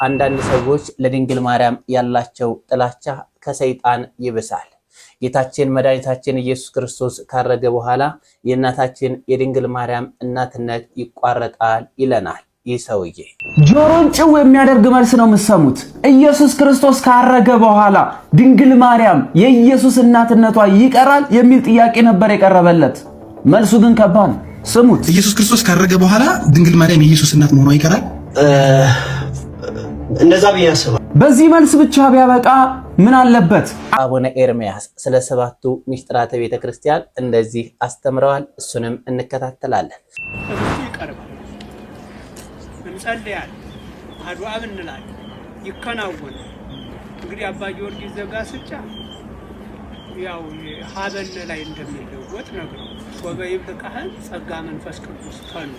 አንዳንድ ሰዎች ለድንግል ማርያም ያላቸው ጥላቻ ከሰይጣን ይብሳል። ጌታችን መድኃኒታችን ኢየሱስ ክርስቶስ ካረገ በኋላ የእናታችን የድንግል ማርያም እናትነት ይቋረጣል ይለናል። ይሰውዬ ጆሮን ጭው የሚያደርግ መልስ ነው የምትሰሙት። ኢየሱስ ክርስቶስ ካረገ በኋላ ድንግል ማርያም የኢየሱስ እናትነቷ ይቀራል የሚል ጥያቄ ነበር የቀረበለት። መልሱ ግን ከባድ። ስሙት። ኢየሱስ ክርስቶስ ካረገ በኋላ ድንግል ማርያም የኢየሱስ እናት መሆኗ ይቀራል? እንደዛ ቢያስባ በዚህ መልስ ብቻ ቢያበቃ ምን አለበት? አቡነ ኤርምያስ ስለ ሰባቱ ሚስጥራተ ቤተ ክርስቲያን እንደዚህ አስተምረዋል። እሱንም እንከታተላለን። እንጸልያለን፣ አሐዱ አብ እንላለን፣ ይከናወናል። እንግዲህ አባ ጊዮርጊስ ዘጋስጫ ያው ሀበን ላይ እንደሚለወጥ ነግረው ወበይብ ተቃህል ጸጋ መንፈስ ቅዱስ ፈኑ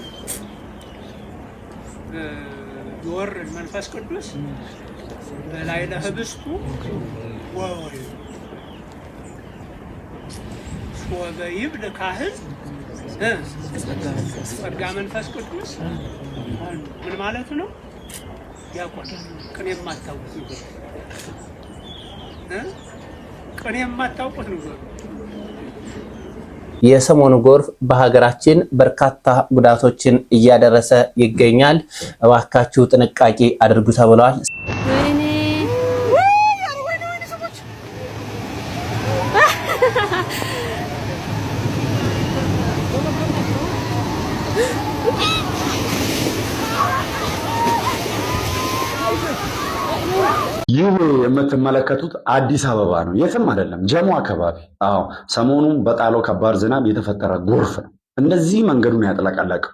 ይወርድ መንፈስ ቅዱስ በላይ ለህብስቱ ወወይ ወበይብ ተቃህል ጸጋ መንፈስ ቅዱስ ምን ማለት ነው? ያቆን ቅኔ የማታውቁት ቅኔ የማታውቁት ነው። የሰሞኑ ጎርፍ በሀገራችን በርካታ ጉዳቶችን እያደረሰ ይገኛል። እባካችሁ ጥንቃቄ አድርጉ ተብሏል። ይህ የምትመለከቱት አዲስ አበባ ነው፣ የትም አይደለም፣ ጀሞ አካባቢ። አዎ ሰሞኑን በጣለው ከባድ ዝናብ የተፈጠረ ጎርፍ ነው እንደዚህ መንገዱን ያጥለቀለቀው።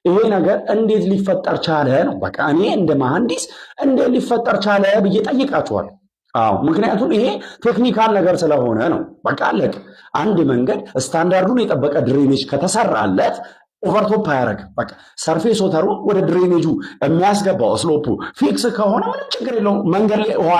ይሄ ነገር እንዴት ሊፈጠር ቻለ ነው። በቃ እኔ እንደ መሐንዲስ እንዴት ሊፈጠር ቻለ ብዬ ጠይቃችኋለሁ። አዎ ምክንያቱም ይሄ ቴክኒካል ነገር ስለሆነ ነው። በቃ አለቀ። አንድ መንገድ ስታንዳርዱን የጠበቀ ድሬኔጅ ከተሰራለት ኦቨርቶፕ አያደርግም። በቃ ሰርፌስ ወተሩ ወደ ድሬኔጁ የሚያስገባው ስሎፑ ፊክስ ከሆነ ምንም ችግር የለውም። መንገድ ላይ ውሃ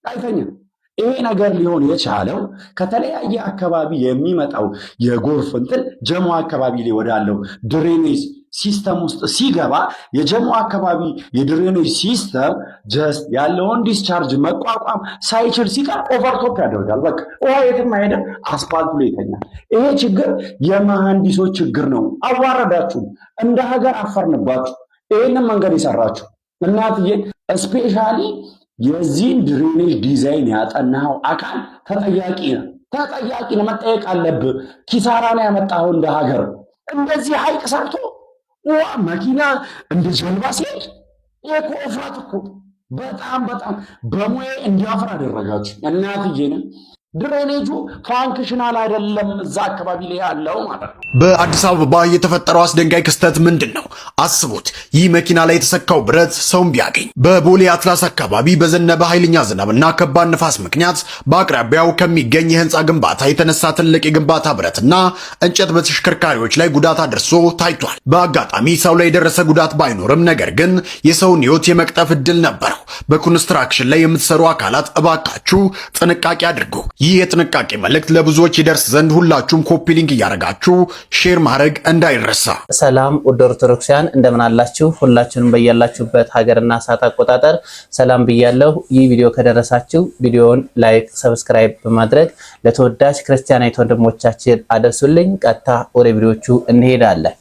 አይተኛም። ይሄ ነገር ሊሆን የቻለው ከተለያየ አካባቢ የሚመጣው የጎርፍ እንትን ጀሞ አካባቢ ላይ ወዳለው ድሬኔጅ ሲስተም ውስጥ ሲገባ የጀሞ አካባቢ የድሬኔጅ ሲስተም ጀስት ያለውን ዲስቻርጅ መቋቋም ሳይችል ሲቀር ኦቨርቶፕ ያደርጋል። በቃ ውሃ የትም አይሄድም፣ አስፋልቱ ላይ ይተኛል። ይሄ ችግር የመሐንዲሶች ችግር ነው። አዋረዳችሁ፣ እንደ ሀገር አፈርንባችሁ። ይሄንን መንገድ የሰራችሁ እናትዬ ስፔሻሊ የዚህን ድሬኔጅ ዲዛይን ያጠናው አካል ተጠያቂ ነው፣ መጠየቅ አለብህ። ኪሳራ ነው ያመጣኸው እንደ ሀገር። እንደዚህ ሀይቅ ሰርቶ መኪና እንደ ጀልባ ሲሄድ የኮፍራት እኮ በጣም በሙያ እንዲያፍር አደረጋችሁ እናትዬ። ድሬኔጁ ፋንክሽናል አይደለም እዛ አካባቢ ላይ ያለው ማለት ነው። በአዲስ አበባ የተፈጠረው አስደንጋጭ ክስተት ምንድን ነው? አስቡት። ይህ መኪና ላይ የተሰካው ብረት ሰውን ቢያገኝ። በቦሌ አትላስ አካባቢ በዘነበ ኃይለኛ ዝናብና ከባድ ንፋስ ምክንያት በአቅራቢያው ከሚገኝ የህንፃ ግንባታ የተነሳ ትልቅ የግንባታ ብረትና እንጨት በተሽከርካሪዎች ላይ ጉዳት አድርሶ ታይቷል። በአጋጣሚ ሰው ላይ የደረሰ ጉዳት ባይኖርም ነገር ግን የሰውን ህይወት የመቅጠፍ እድል ነበረው። በኮንስትራክሽን ላይ የምትሰሩ አካላት እባካችሁ ጥንቃቄ አድርጉ። ይህ የጥንቃቄ መልእክት ለብዙዎች ይደርስ ዘንድ ሁላችሁም ኮፒ ሊንክ እያደረጋችሁ ሼር ማድረግ እንዳይረሳ። ሰላም ወደ ኦርቶዶክሳውያን እንደምን አላችሁ? ሁላችሁንም በያላችሁበት ሀገርና ሰዓት አቆጣጠር ሰላም ብያለሁ። ይህ ቪዲዮ ከደረሳችሁ ቪዲዮውን ላይክ፣ ሰብስክራይብ በማድረግ ለተወዳጅ ክርስቲያናዊት ወንድሞቻችን አደርሱልኝ። ቀጥታ ወደ ቪዲዮቹ እንሄዳለን።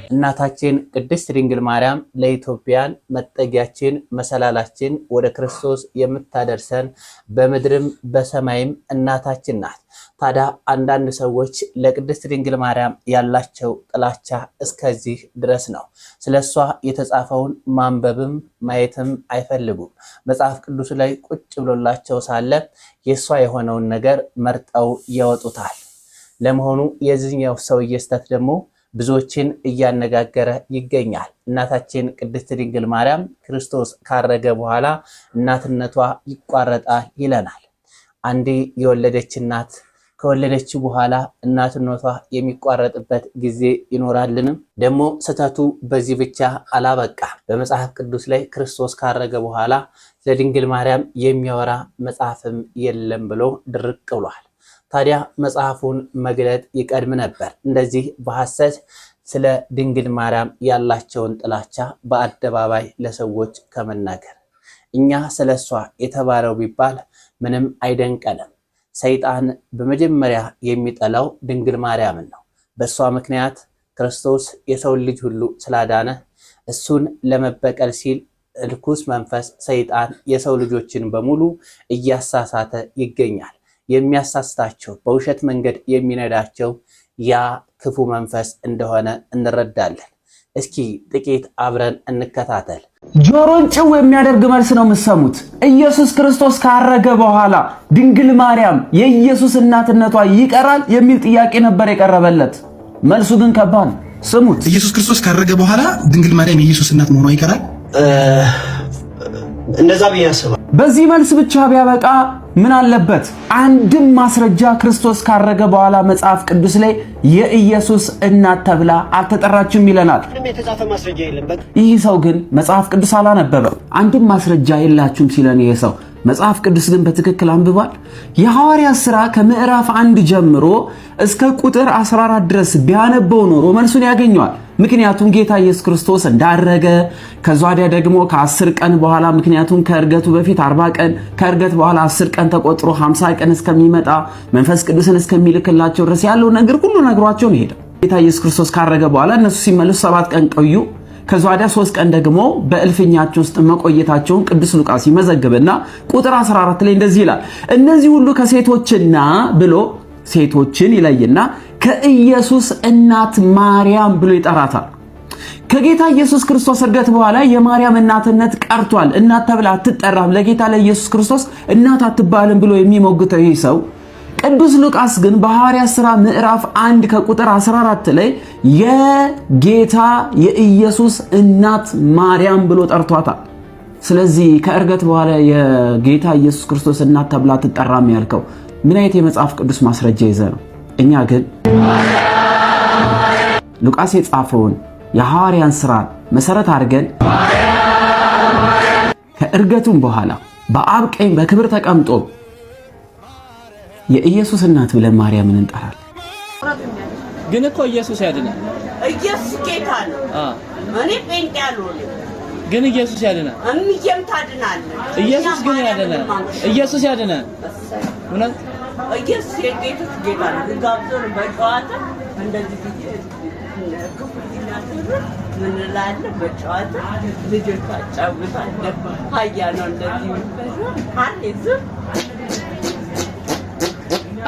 እናታችን ቅድስት ድንግል ማርያም ለኢትዮጵያን መጠጊያችን መሰላላችን ወደ ክርስቶስ የምታደርሰን በምድርም በሰማይም እናታችን ናት። ታዲያ አንዳንድ ሰዎች ለቅድስት ድንግል ማርያም ያላቸው ጥላቻ እስከዚህ ድረስ ነው። ስለሷ የተጻፈውን ማንበብም ማየትም አይፈልጉም። መጽሐፍ ቅዱስ ላይ ቁጭ ብሎላቸው ሳለ የሷ የሆነውን ነገር መርጠው ያወጡታል። ለመሆኑ የዚህኛው ሰውዬ ስህተት ደግሞ ብዙዎችን እያነጋገረ ይገኛል። እናታችን ቅድስት ድንግል ማርያም ክርስቶስ ካረገ በኋላ እናትነቷ ይቋረጣል ይለናል። አንዴ የወለደች እናት ከወለደች በኋላ እናትነቷ የሚቋረጥበት ጊዜ ይኖራልንም? ደግሞ ስህተቱ በዚህ ብቻ አላበቃ። በመጽሐፍ ቅዱስ ላይ ክርስቶስ ካረገ በኋላ ለድንግል ማርያም የሚያወራ መጽሐፍም የለም ብሎ ድርቅ ብሏል። ታዲያ መጽሐፉን መግለጥ ይቀድም ነበር። እንደዚህ በሐሰት ስለ ድንግል ማርያም ያላቸውን ጥላቻ በአደባባይ ለሰዎች ከመናገር እኛ ስለሷ የተባለው ቢባል ምንም አይደንቀንም። ሰይጣን በመጀመሪያ የሚጠላው ድንግል ማርያምን ነው። በሷ ምክንያት ክርስቶስ የሰውን ልጅ ሁሉ ስላዳነ እሱን ለመበቀል ሲል ርኩስ መንፈስ ሰይጣን የሰው ልጆችን በሙሉ እያሳሳተ ይገኛል። የሚያሳስታቸው በውሸት መንገድ የሚነዳቸው ያ ክፉ መንፈስ እንደሆነ እንረዳለን። እስኪ ጥቂት አብረን እንከታተል። ጆሮን ጭው የሚያደርግ መልስ ነው የምትሰሙት። ኢየሱስ ክርስቶስ ካረገ በኋላ ድንግል ማርያም የኢየሱስ እናትነቷ ይቀራል የሚል ጥያቄ ነበር የቀረበለት። መልሱ ግን ከባድ። ስሙት። ኢየሱስ ክርስቶስ ካረገ በኋላ ድንግል ማርያም የኢየሱስ እናት መሆኗ ይቀራል? እንደዛ ቢያስባ በዚህ መልስ ብቻ ቢያበቃ ምን አለበት? አንድም ማስረጃ ክርስቶስ ካረገ በኋላ መጽሐፍ ቅዱስ ላይ የኢየሱስ እናት ተብላ አልተጠራችም ይለናል። ምንም የተጻፈ ማስረጃ የለም። ይህ ሰው ግን መጽሐፍ ቅዱስ አላነበበም። አንድም ማስረጃ የላችሁም ሲለን ይሄ ሰው መጽሐፍ ቅዱስ ግን በትክክል አንብቧል። የሐዋርያት ሥራ ከምዕራፍ 1 ጀምሮ እስከ ቁጥር 14 ድረስ ቢያነበው ኖሮ መልሱን ያገኘዋል። ምክንያቱም ጌታ ኢየሱስ ክርስቶስ እንዳረገ ከዛዲያ ደግሞ ከ10 ቀን በኋላ ምክንያቱም ከእርገቱ በፊት 40 ቀን ከእርገት በኋላ 10 ቀን ተቆጥሮ 50 ቀን እስከሚመጣ መንፈስ ቅዱስን እስከሚልክላቸው ድረስ ያለው ነገር ሁሉ ነግሯቸው ነው ሄደ። ጌታ ኢየሱስ ክርስቶስ ካረገ በኋላ እነሱ ሲመለሱ 7 ቀን ቆዩ። ከዛዲያ 3 ቀን ደግሞ በእልፍኛቸው ውስጥ መቆየታቸውን ቅዱስ ሉቃስ ይመዘግብና ቁጥር 14 ላይ እንደዚህ ይላል። እነዚህ ሁሉ ከሴቶችና ብሎ ሴቶችን ይለይና ከኢየሱስ እናት ማርያም ብሎ ይጠራታል። ከጌታ ኢየሱስ ክርስቶስ እርገት በኋላ የማርያም እናትነት ቀርቷል። እናት ተብላ አትጠራም፣ ለጌታ ለኢየሱስ ክርስቶስ እናት አትባልም ብሎ የሚሞግተው ይህ ሰው ቅዱስ ሉቃስ ግን በሐዋርያት ሥራ ምዕራፍ 1 ከቁጥር 14 ላይ የጌታ የኢየሱስ እናት ማርያም ብሎ ጠርቷታል። ስለዚህ ከእርገት በኋላ የጌታ ኢየሱስ ክርስቶስ እናት ተብላ አትጠራም ያልከው ምን አይነት የመጽሐፍ ቅዱስ ማስረጃ ይዘህ ነው? እኛ ግን ሉቃስ የጻፈውን የሐዋርያን ሥራ መሰረት አድርገን ከእርገቱም በኋላ በአብ ቀኝ በክብር ተቀምጦ የኢየሱስ እናት ብለን ማርያምን እንጠራለን። ግን እኮ ኢየሱስ ያድናል። ኢየሱስ ጌታ ነው። እኔ ጴንጤ አልሆንም። ግን ኢየሱስ ያድናል። እምዬም ታድናለች። ኢየሱስ ግን ያድናል። ኢየሱስ ያድናል። እውነት ኢየሱስ የጌቶች ጌታ ነው። ጋብዞን በጨዋታ እንደዚህ ክፉ ሲናገሩ ምን እላለሁ? በጨዋታ ልጆች አጫውታለሁ። ሀያ ነው እንደዚህ አሌዝ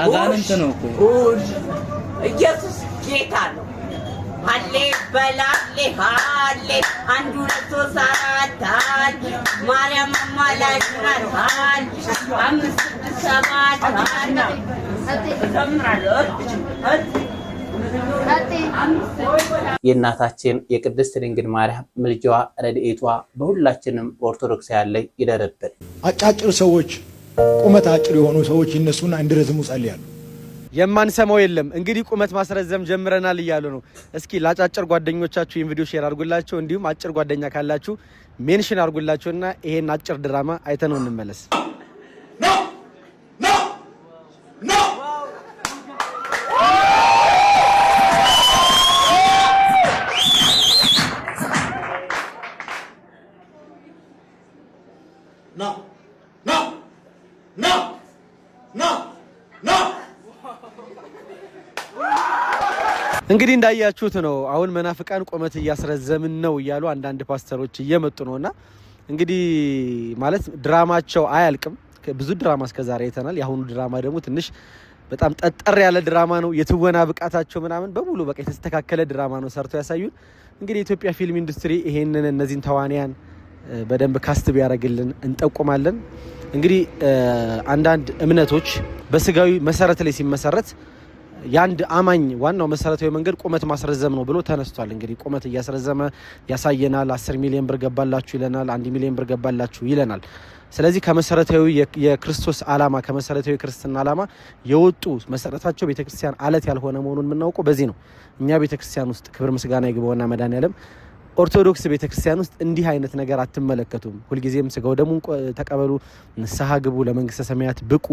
አጋንንት ነው እኮ ኢየሱስ ጌታ ነው። ሃሌ በላሌ ሃሌ አንዱ ለሶስት አራት ሃሌ ማርያም አማላጅ ናት ሃሌ 5 6 7 ሃሌ የእናታችን የቅድስት ድንግል ማርያም ምልጃዋ ረድኤቷ በሁላችንም ኦርቶዶክሳውያን ላይ ይደርብን። አጫጭር ሰዎች ቁመት አጭር የሆኑ ሰዎች ይነሱና እንድረዝሙ ጸልያለሁ። የማንሰማው የለም። እንግዲህ ቁመት ማስረዘም ጀምረናል እያሉ ነው። እስኪ ለአጫጭር ጓደኞቻችሁ ይህን ቪዲዮ ሼር አድርጉላቸው። እንዲሁም አጭር ጓደኛ ካላችሁ ሜንሽን አድርጉላቸውና ይሄን አጭር ድራማ አይተነው እንመለስ። እንግዲህ እንዳያችሁት ነው አሁን መናፍቃን ቁመት እያስረዘምን ነው እያሉ አንዳንድ ፓስተሮች እየመጡ ነውና እንግዲህ ማለት ድራማቸው አያልቅም። ብዙ ድራማ እስከዛሬ አይተናል። የአሁኑ ድራማ ደግሞ ትንሽ በጣም ጠጠር ያለ ድራማ ነው። የትወና ብቃታቸው ምናምን በሙሉ በቃ የተስተካከለ ድራማ ነው ሰርተው ያሳዩን። እንግዲህ የኢትዮጵያ ፊልም ኢንዱስትሪ ይሄንን እነዚህን ተዋንያን በደንብ ካስት ቢያደርግልን እንጠቁማለን። እንግዲህ አንዳንድ እምነቶች በስጋዊ መሰረት ላይ ሲመሰረት ያንድ አማኝ ዋናው መሰረታዊ መንገድ ቁመት ማስረዘም ነው ብሎ ተነስቷል። እንግዲህ ቁመት እያስረዘመ ያሳየናል። 10 ሚሊዮን ብር ገባላችሁ ይለናል። 1 ሚሊዮን ብር ገባላችሁ ይለናል። ስለዚህ ከመሰረታዊ የክርስቶስ ዓላማ ከመሰረታዊ ክርስትና ዓላማ የወጡ መሰረታቸው ቤተክርስቲያን አለት ያልሆነ መሆኑን የምናውቀው በዚህ ነው። እኛ ቤተክርስቲያን ውስጥ ክብር ምስጋና ይግባውና መድኃኔዓለም ኦርቶዶክስ ቤተክርስቲያን ውስጥ እንዲህ አይነት ነገር አትመለከቱም። ሁልጊዜም ስጋው ደሙን ተቀበሉ፣ ንስሐ ግቡ፣ ለመንግስተ ሰማያት ብቁ፣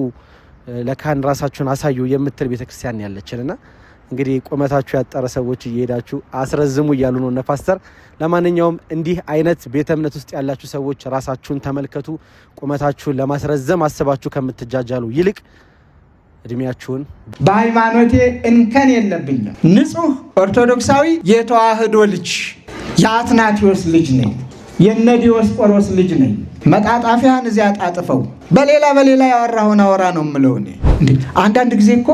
ለካህን ራሳችሁን አሳዩ የምትል ቤተክርስቲያን ያለችንና እንግዲህ ቁመታችሁ ያጠረ ሰዎች እየሄዳችሁ አስረዝሙ እያሉ ነው እነ ፓስተር። ለማንኛውም እንዲህ አይነት ቤተ እምነት ውስጥ ያላችሁ ሰዎች ራሳችሁን ተመልከቱ። ቁመታችሁን ለማስረዘም አስባችሁ ከምትጃጃሉ ይልቅ እድሜያችሁን በሃይማኖቴ እንከን የለብኝም። ንጹህ ኦርቶዶክሳዊ የተዋህዶ ልጅ የአትናቴዎስ ልጅ ነኝ። የነ ዲዮስቆሮስ ልጅ ነኝ። መጣጣፊያን እዚያ ጣጥፈው በሌላ ያወራውን አወራ ነው የምለው እኔ። አንዳንድ ጊዜ እኮ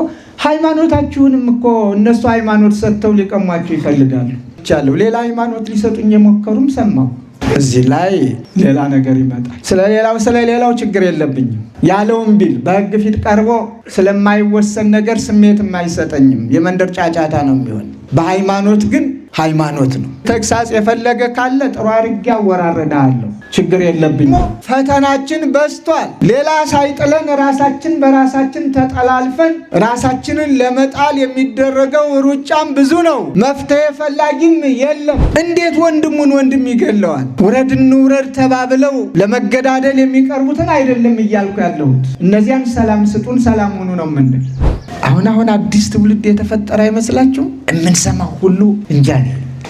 ሃይማኖታችሁንም እኮ እነሱ ሃይማኖት ሰጥተው ሊቀሟችሁ ይፈልጋሉ። ቻለው ሌላ ሃይማኖት ሊሰጡኝ የሞከሩም ሰማሁ። እዚህ ላይ ሌላ ነገር ይመጣል። ስለሌላው ችግር የለብኝም ያለውም ቢል በህግ ፊት ቀርቦ ስለማይወሰን ነገር ስሜትም አይሰጠኝም። የመንደር ጫጫታ ነው የሚሆን። በሃይማኖት ግን ሃይማኖት ነው። ተግሳጽ የፈለገ ካለ ጥሩ አድርጌ አወራረዳለሁ። ችግር የለብኝም። ፈተናችን በዝቷል። ሌላ ሳይጥለን ራሳችን በራሳችን ተጠላልፈን ራሳችንን ለመጣል የሚደረገው ሩጫም ብዙ ነው። መፍትሄ ፈላጊም የለም። እንዴት ወንድሙን ወንድም ይገለዋል? ውረድ እንውረድ ተባብለው ለመገዳደል የሚቀርቡትን አይደለም እያልኩ ያለሁት። እነዚያን ሰላም ስጡን፣ ሰላም ሁኑ ነው የምንል። አሁን አዲስ ትውልድ የተፈጠረ አይመስላችሁ? የምንሰማው ሁሉ እንጃ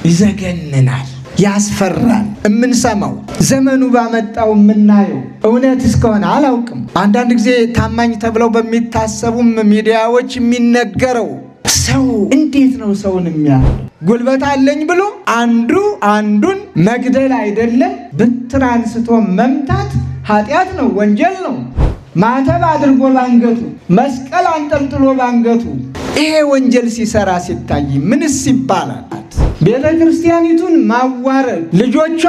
ይዘገንናል፣ ያስፈራል። የምንሰማው ዘመኑ ባመጣው የምናየው እውነት እስከሆነ አላውቅም። አንዳንድ ጊዜ ታማኝ ተብለው በሚታሰቡም ሚዲያዎች የሚነገረው ሰው እንዴት ነው ሰውን የሚያለው? ጉልበት አለኝ ብሎ አንዱን መግደል አይደለም በትር አንስቶ መምታት ኃጢአት ነው፣ ወንጀል ነው። ማተብ አድርጎ ባንገቱ፣ መስቀል አንጠልጥሎ ባንገቱ ይሄ ወንጀል ሲሰራ ሲታይ ምንስ ይባላል? ቤተ ክርስቲያኒቱን ማዋረድ፣ ልጆቿ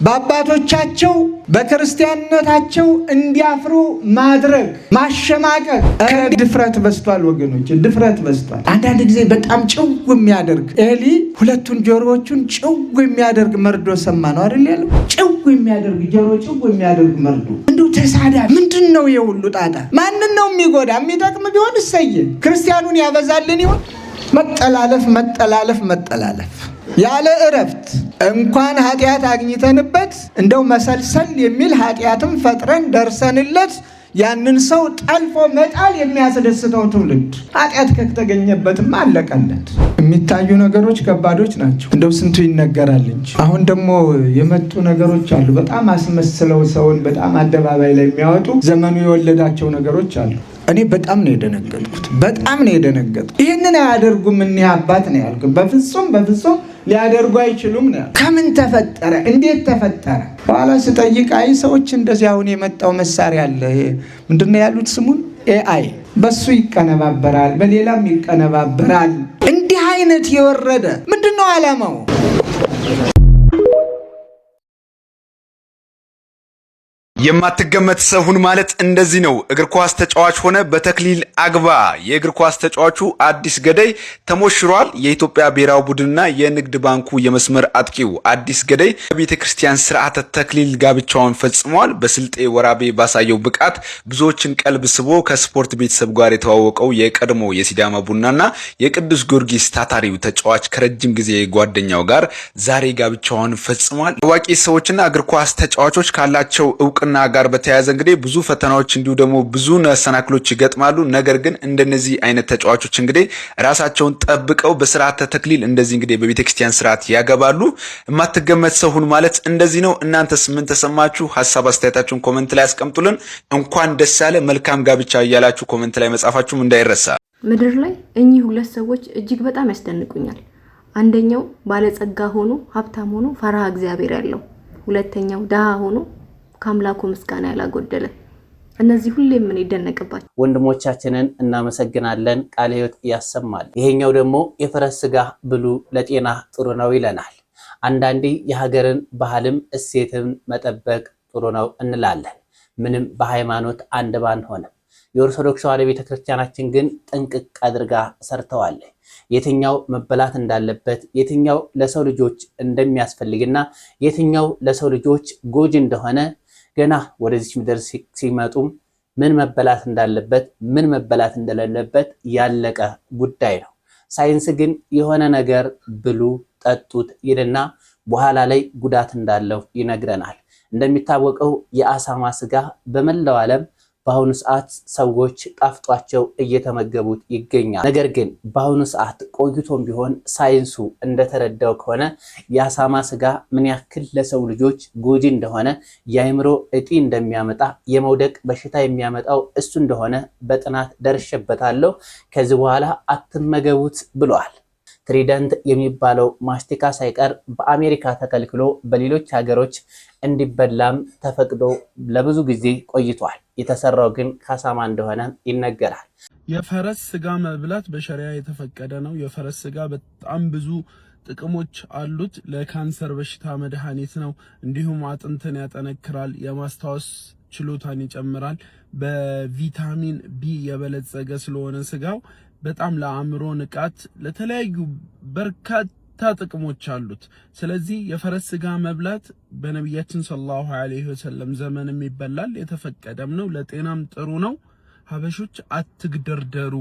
በአባቶቻቸው በክርስቲያንነታቸው እንዲያፍሩ ማድረግ፣ ማሸማቀቅ። ድፍረት በስቷል ወገኖች፣ ድፍረት በስቷል። አንዳንድ ጊዜ በጣም ጭው የሚያደርግ ኤሊ ሁለቱን ጆሮዎቹን ጭው የሚያደርግ መርዶ ሰማ ነው አይደል ያለው? ጭው የሚያደርግ ጆሮ፣ ጭው የሚያደርግ መርዶ። እንዲሁ ተሳዳ ምንድን ነው የሁሉ ጣጣ? ማንን ነው የሚጎዳ? የሚጠቅም ቢሆን እሰየ። ክርስቲያኑን ያበዛልን ይሆን? መጠላለፍ ያለ እረፍት እንኳን ኃጢአት አግኝተንበት እንደው መሰልሰል የሚል ኃጢአትም ፈጥረን ደርሰንለት ያንን ሰው ጠልፎ መጣል የሚያስደስተው ትውልድ ኃጢአት ከተገኘበትም አለቀለት። የሚታዩ ነገሮች ከባዶች ናቸው። እንደው ስንቱ ይነገራል እንጂ አሁን ደግሞ የመጡ ነገሮች አሉ። በጣም አስመስለው ሰውን በጣም አደባባይ ላይ የሚያወጡ ዘመኑ የወለዳቸው ነገሮች አሉ። እኔ በጣም ነው የደነገጥኩት። ይህንን አያደርጉም እኒህ አባት ነው ያልኩት። በፍጹም ሊያደርጉ አይችሉም ነው ያልኩት። ከምን ተፈጠረ? እንዴት ተፈጠረ? በኋላ ስጠይቅ አይ ሰዎች እንደዚህ አሁን የመጣው መሳሪያ አለ፣ ምንድነው ያሉት ስሙን ኤአይ፣ በሱ ይቀነባበራል፣ በሌላም ይቀነባበራል። እንዲህ አይነት የወረደ ምንድነው ዓላማው? የማትገመት ሰው ሁን ማለት እንደዚህ ነው። እግር ኳስ ተጫዋች ሆነ በተክሊል አግባ። የእግር ኳስ ተጫዋቹ አዲስ ገዳይ ተሞሽሯል። የኢትዮጵያ ብሔራዊ ቡድንና የንግድ ባንኩ የመስመር አጥቂው አዲስ ገዳይ በቤተ ክርስቲያን ስርዓተ ተክሊል ጋብቻውን ፈጽሟል። በስልጤ ወራቤ ባሳየው ብቃት ብዙዎችን ቀልብ ስቦ ከስፖርት ቤተሰብ ጋር የተዋወቀው የቀድሞ የሲዳማ ቡናና የቅዱስ ጊዮርጊስ ታታሪው ተጫዋች ከረጅም ጊዜ ጓደኛው ጋር ዛሬ ጋብቻውን ፈጽሟል። ታዋቂ ሰዎችና እግር ኳስ ተጫዋቾች ካላቸው እውቅና ከክርስትና ጋር በተያያዘ እንግዲህ ብዙ ፈተናዎች እንዲሁ ደግሞ ብዙ መሰናክሎች ይገጥማሉ። ነገር ግን እንደነዚህ አይነት ተጫዋቾች እንግዲህ ራሳቸውን ጠብቀው በስርዓተ ተክሊል እንደዚህ እንግዲህ በቤተክርስቲያን ስርዓት ያገባሉ። የማትገመት ሰው ሁን ማለት እንደዚህ ነው። እናንተስ ምን ተሰማችሁ? ሐሳብ አስተያየታችሁን ኮሜንት ላይ አስቀምጡልን። እንኳን ደስ ያለ መልካም ጋብቻ እያላችሁ ኮሜንት ላይ መጻፋችሁም እንዳይረሳ። ምድር ላይ እኚህ ሁለት ሰዎች እጅግ በጣም ያስደንቁኛል። አንደኛው ባለጸጋ ሆኖ ሀብታም ሆኖ ፈራሃ እግዚአብሔር ያለው፣ ሁለተኛው ደሃ ሆኖ ከአምላኩ ምስጋና ያላጎደለ። እነዚህ ሁሌም ምን ይደነቅባቸው። ወንድሞቻችንን እናመሰግናለን። ቃለ ሕይወት ያሰማል። ይሄኛው ደግሞ የፈረስ ስጋ ብሉ ለጤና ጥሩ ነው ይለናል። አንዳንዴ የሀገርን ባህልም እሴትን መጠበቅ ጥሩ ነው እንላለን። ምንም በሃይማኖት አንድ ባንሆንም የኦርቶዶክስ ተዋሕዶ ቤተክርስቲያናችን ግን ጥንቅቅ አድርጋ ሰርተዋለች። የትኛው መበላት እንዳለበት፣ የትኛው ለሰው ልጆች እንደሚያስፈልግና የትኛው ለሰው ልጆች ጎጂ እንደሆነ ገና ወደዚህ ምድር ሲመጡም ምን መበላት እንዳለበት ምን መበላት እንደሌለበት ያለቀ ጉዳይ ነው። ሳይንስ ግን የሆነ ነገር ብሉ ጠጡት ይልና በኋላ ላይ ጉዳት እንዳለው ይነግረናል። እንደሚታወቀው የአሳማ ስጋ በመላው ዓለም በአሁኑ ሰዓት ሰዎች ጣፍጧቸው እየተመገቡት ይገኛል። ነገር ግን በአሁኑ ሰዓት ቆይቶም ቢሆን ሳይንሱ እንደተረዳው ከሆነ የአሳማ ስጋ ምን ያክል ለሰው ልጆች ጎጂ እንደሆነ፣ የአእምሮ እጢ እንደሚያመጣ፣ የመውደቅ በሽታ የሚያመጣው እሱ እንደሆነ በጥናት ደርሼበታለሁ። ከዚህ በኋላ አትመገቡት ብለዋል። ትሪደንት የሚባለው ማስቲካ ሳይቀር በአሜሪካ ተከልክሎ በሌሎች ሀገሮች እንዲበላም ተፈቅዶ ለብዙ ጊዜ ቆይቷል። የተሰራው ግን ከአሳማ እንደሆነ ይነገራል። የፈረስ ስጋ መብላት በሸሪዓ የተፈቀደ ነው። የፈረስ ስጋ በጣም ብዙ ጥቅሞች አሉት። ለካንሰር በሽታ መድኃኒት ነው። እንዲሁም አጥንትን ያጠነክራል፣ የማስታወስ ችሎታን ይጨምራል። በቪታሚን ቢ የበለጸገ ስለሆነ ስጋው በጣም ለአእምሮ ንቃት፣ ለተለያዩ በርካታ ጥቅሞች አሉት። ስለዚህ የፈረስ ስጋ መብላት በነቢያችን ሰለላሁ ዐለይሂ ወሰለም ዘመንም ይበላል፣ የተፈቀደም ነው፣ ለጤናም ጥሩ ነው። ሀበሾች አትግደርደሩ፣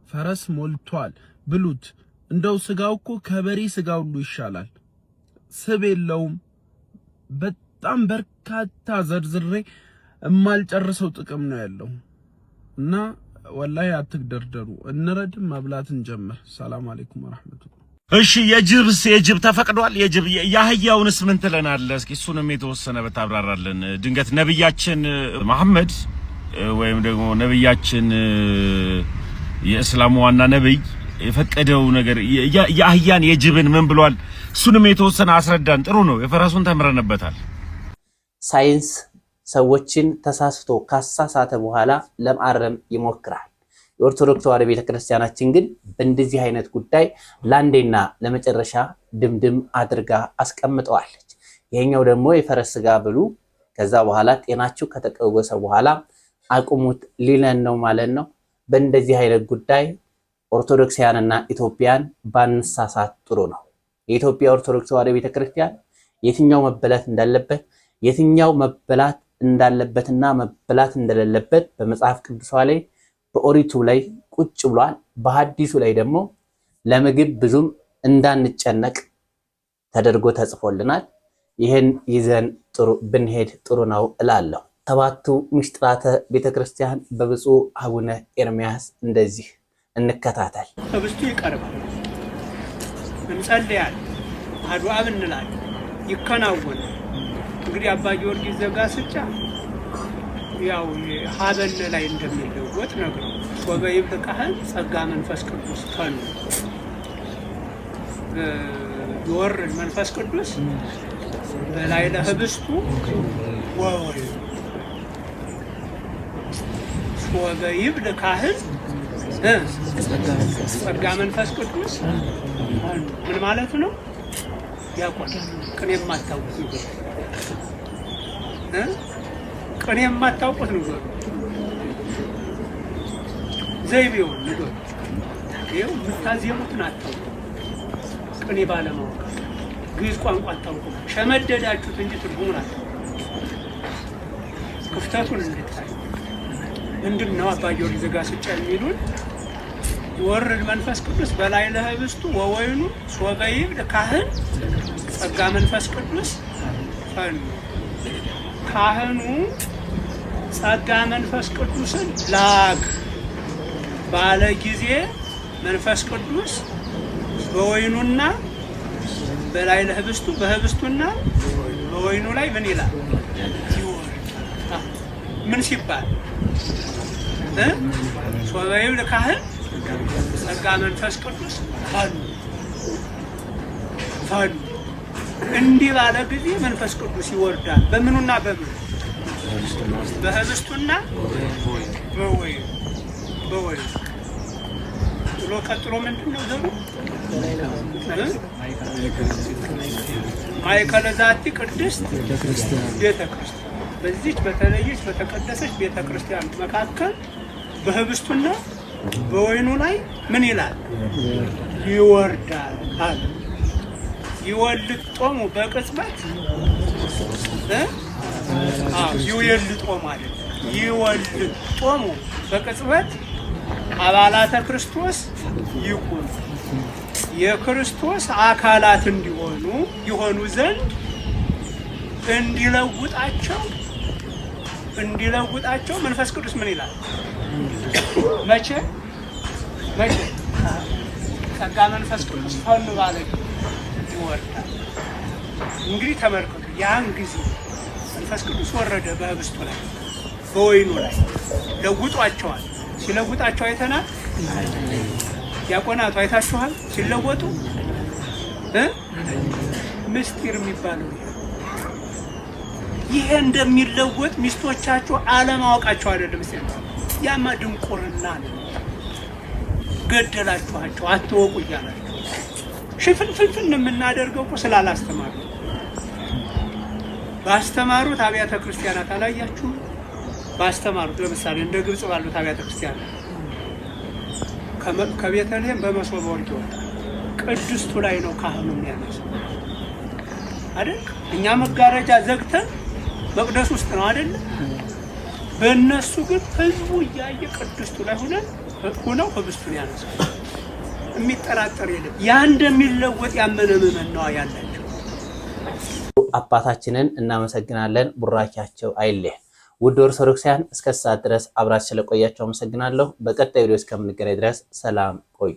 ፈረስ ሞልቷል፣ ብሉት። እንደው ስጋው እኮ ከበሬ ስጋ ሁሉ ይሻላል፣ ስብ የለውም። በጣም በርካታ ዘርዝሬ እማልጨርሰው ጥቅም ነው ያለው እና ወላሂ አትግደርደሩ፣ እንረድም መብላትን ጀምር። ሰላም አለይኩም ወራህመቱላህ። እሺ የጅብ ተፈቅዷል። የአህያውንስ ምን ትለናለህ? እስኪ እሱንም የተወሰነ በታብራራለን። ድንገት ነብያችን መሐመድ ወይም ደግሞ ነብያችን የእስላሙ ዋና ነብይ የፈቀደው ነገር የአህያን የጅብን ምን ብሏል? እሱንም የተወሰነ አስረዳን። ጥሩ ነው። የፈረሱን ተምረንበታል። ሳይንስ ሰዎችን ተሳስቶ ካሳሳተ በኋላ ለማረም ይሞክራል። የኦርቶዶክስ ተዋሕዶ ቤተክርስቲያናችን ግን በእንደዚህ አይነት ጉዳይ ለአንዴና ለመጨረሻ ድምድም አድርጋ አስቀምጠዋለች። ይሄኛው ደግሞ የፈረስ ስጋ ብሉ፣ ከዛ በኋላ ጤናችሁ ከተቀወሰ በኋላ አቁሙት ሊለን ነው ማለት ነው። በእንደዚህ አይነት ጉዳይ ኦርቶዶክሳውያንና ኢትዮጵያን ባንሳሳት ጥሩ ነው። የኢትዮጵያ ኦርቶዶክስ ተዋሕዶ ቤተክርስቲያን የትኛው መበላት እንዳለበት የትኛው መበላት እንዳለበትና መበላት እንደሌለበት በመጽሐፍ ቅዱስ ላይ በኦሪቱ ላይ ቁጭ ብሏል። በሐዲሱ ላይ ደግሞ ለምግብ ብዙም እንዳንጨነቅ ተደርጎ ተጽፎልናል። ይሄን ይዘን ብንሄድ ጥሩ ነው እላለሁ። ሰባቱ ምስጢራተ ቤተክርስቲያን በብፁዕ አቡነ ኤርምያስ እንደዚህ እንከታተል። ህብስቱ ይቀርባል፣ እንጸልያለን፣ አሐዱ አብ እንላለን፣ ይከናወናል። እንግዲህ አባ ጊዮርጊስ ዘጋስጫ ያው ሀበል ላይ እንደሚለወጥ ነገር ወበይብ ተቃህል ጸጋ መንፈስ ቅዱስ ተኑ ይወርድ መንፈስ ቅዱስ በላይ ለህብስቱ ወወይ ወበይብ ተቃህል ጸጋ መንፈስ ቅዱስ ምን ማለት ነው? ያቆም ቅኔ የማታውቁት ቅኔ የማታውቁት ነገር ዘይቤው ነገር ይኸው የምታዜሙትን አታውቁ። ቅኔ ባለማወቅ ግዕዝ ቋንቋ አታውቁ። ሸመደዳችሁት እንጂ ትርጉሙን አታውቁ። ክፍተቱን እንድታይ ምንድን ነው አባ ጊዮርጊስ ዘጋስጫ የሚሉን? ይወርድ መንፈስ ቅዱስ በላይ ለህብስቱ ወወይኑ ሶበይብ ካህን ጸጋ መንፈስ ቅዱስ ፈኑ። ካህኑ ጸጋ መንፈስ ቅዱስን ላክ ባለ ጊዜ መንፈስ ቅዱስ በወይኑና በላይ ለህብስቱ በህብስቱና በወይኑ ላይ ምን ይላል? ምን ሲባል ሶበይብ ለካህን ጸጋ መንፈስ ቅዱስ ፋኑ እንዲህ ባለ ጊዜ መንፈስ ቅዱስ ይወርዳል። በምኑና በምኑ? በህብስቱና በወይኑ ብሎ ቀጥሎ ምንድነው ዘሩ? ማእከለ ዛቲ ቅድስት ቤተክርስቲያን በዚች በተለየች በተቀደሰች ቤተክርስቲያን መካከል በህብስቱና በወይኑ ላይ ምን ይላል? ይወርዳል አለ። ይወልጦሙ በቅጽበት ይወልጦሙ ማለት ይወልጦሙ በቅጽበት አባላተ ክርስቶስ ይኩን የክርስቶስ አካላት ይሆኑ ዘንድ እንዲለውጣቸው መንፈስ ቅዱስ ምን ይላል? መቼ ጸጋ መንፈስ ቅዱስ ፈኑ ባለ ይወርዳል። እንግዲህ ተመልከቱ፣ ያን ጊዜ መንፈስ ቅዱስ ወረደ በህብስቱ ላይ በወይኑ ላይ ለውጧቸዋል። ሲለውጣቸው አይተናል። ዲያቆናቱ አይታችኋል ሲለወጡ ምስጢር የሚባለው ይሄ እንደሚለወጥ ሚስቶቻቸው አለማወቃቸው አይደለም። ያማ ድንቁርና ነው። ገደላችኋቸው አትወቁ እያላችሁ ሽፍንፍንፍን የምናደርገው እኮ ስላላስተማሩ። ባስተማሩት አብያተ ክርስቲያናት አላያችሁ? ባስተማሩት ለምሳሌ እንደ ግብጽ ባሉት አብያተ ክርስቲያናት ከቤተልሔም በመሶበ ወርቅ ይወጣል። ቅድስቱ ላይ ነው ካህኑ የሚያነሳው አይደል? እኛ መጋረጃ ዘግተን መቅደስ ውስጥ ነው አይደል? በእነሱ ግን ህዝቡ እያየ ቅድስቱ ላይ ሆነው ህብስቱን ያነሳው። የሚጠራጠር የለም። ያ እንደሚለወጥ ያመነ ምዕመን ነው ያላቸው። አባታችንን እናመሰግናለን። ቡራኪያቸው አይለየን። ውድ ኦርቶዶክሳውያን እስከ ሰዓት ድረስ አብራችሁ ስለቆያችሁ አመሰግናለሁ። በቀጣይ ቪዲዮ እስከምንገናኝ ድረስ ሰላም ቆዩ።